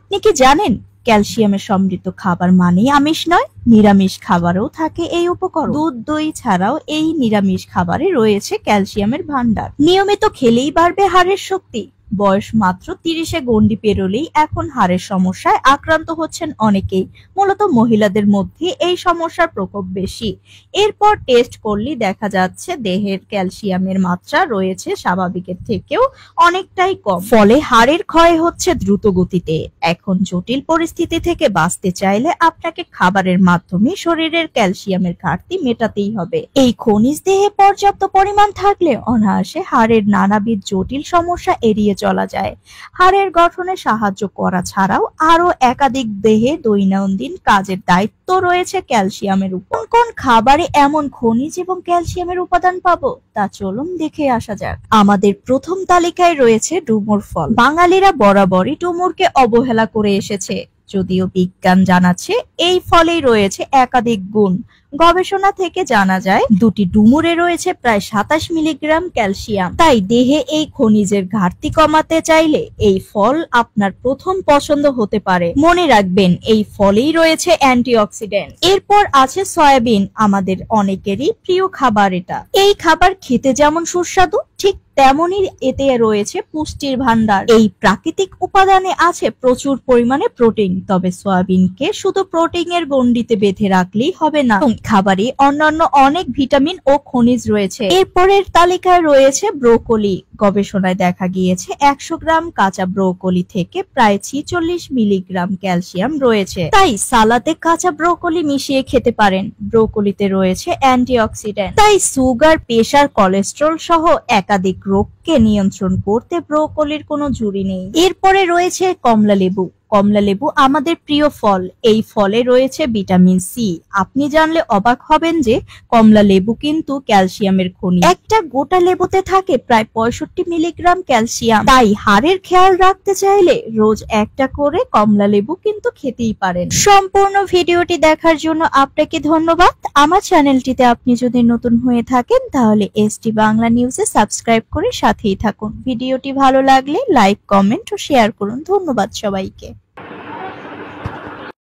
আপনি কি জানেন ক্যালসিয়ামে সমৃদ্ধ খাবার মানেই আমিষ নয়, নিরামিষ খাবারেও থাকে এই উপকরণ। দুধ, দই ছাড়াও এই নিরামিষ খাবারে রয়েছে ক্যালসিয়ামের ভান্ডার। নিয়মিত খেলেই বাড়বে হাড়ের শক্তি। বয়স মাত্র 30-এ গণ্ডি পেরোলেই এখন হাড়ের সমস্যায় আক্রান্ত হচ্ছেন অনেকেই। মূলত মহিলাদের মধ্যে এই সমস্যার প্রকোপ বেশি। এরপর টেস্ট করলেই দেখা যাচ্ছে দেহের ক্যালসিয়ামের মাত্রা রয়েছে স্বাভাবিকের থেকেও অনেকটাই কম। ফলে হাড়ের ক্ষয় হচ্ছে দ্রুত গতিতে। এখন জটিল পরিস্থিতি থেকে বাঁচতে চাইলে আপনাকে খাবারের মাধ্যমে শরীরের ক্যালসিয়ামের ঘাটতি মেটাতেই হবে। এই খনিজ দেহে পর্যাপ্ত পরিমাণ থাকলে অনায়াসে হাড়ের নানাবিধ জটিল সমস্যা এড়িয়ে চলা যায়। হাড়ের গঠনে সাহায্য করা ছাড়াও আরো একাধিক দেহে দৈনন্দিন কাজের দায়িত্ব রয়েছে ক্যালসিয়ামের উপর। কোন খাবারে এমন খনিজ এবং ক্যালসিয়ামের উপাদান পাবো তা চলুন দেখে আসা যাক। আমাদের প্রথম তালিকায় রয়েছে ডুমুর ফল। বাঙালিরা বরাবরই ডুমুরকে অবহেলা করে এসেছে, যদিও বিজ্ঞান জানাচ্ছে এই ফলেই রয়েছে একাধিক গুণ। গবেষণা থেকে জানা যায় দুটি ডুমুরে রয়েছে প্রায় 27 মিলিগ্রাম ক্যালসিয়াম। তাই দেহে এই খনিজের ঘাটতি কমাতে চাইলে এই ফল আপনার প্রথম পছন্দ হতে পারে। মনে রাখবেন এই ফলেই রয়েছে অ্যান্টিঅক্সিডেন্ট। এরপর আছে সয়াবিন, আমাদের অনেকেরই প্রিয় খাবার। এটা এই খাবার খেতে যেমন সুস্বাদু, ঠিক তেমনি এতে রয়েছে পুষ্টির ভান্ডার। এই প্রাকৃতিক উপাদানে আছে প্রচুর পরিমাণে প্রোটিন। তবে সয়াবিনকে শুধু প্রোটিনের গণ্ডিতে বেঁধে রাখলেই হবে না, খাবারে অন্যান্য অনেক ভিটামিন ও খনিজ রয়েছে। এরপরের তালিকায় রয়েছে ব্রোকলি। গবেষণায় দেখা গিয়েছে 100 গ্রাম কাঁচা ব্রোকলি থেকে প্রায় 46 মিলিগ্রাম ক্যালসিয়াম রয়েছে। তাই সালাদে কাঁচা ব্রোকলি মিশিয়ে খেতে পারেন। ব্রোকলিতে রয়েছে অ্যান্টিঅক্সিডেন্ট, তাই সুগার, প্রেসার, কোলেস্টেরল সহ একাধিক রোগকে নিয়ন্ত্রণ করতে ব্রোকলির কোনো ঝুঁকি নেই। এরপরে রয়েছে কমলা লেবু। কমলা লেবু আমাদের প্রিয় ফল। এই ফলে রয়েছে ভিটামিন সি। আপনি জানলে অবাক হবেন যে কমলা লেবু কিন্তু ক্যালসিয়ামের খনি। একটা গোটা লেবুতে থাকে প্রায় 65 মিলিগ্রাম ক্যালসিয়াম। তাই হাড়ের খেয়াল রাখতে চাইলে রোজ একটা করে কমলা লেবু কিন্তু খেতেই পারেন। সম্পূর্ণ ভিডিওটি দেখার জন্য আপনাকে ধন্যবাদ। আমার চ্যানেলটিতে আপনি যদি নতুন হয়ে থাকেন তাহলে এসটি বাংলা নিউজে সাবস্ক্রাইব করে সাথেই থাকুন। ভিডিওটি ভালো লাগলে লাইক, কমেন্ট ও শেয়ার করুন। ধন্যবাদ সবাইকে।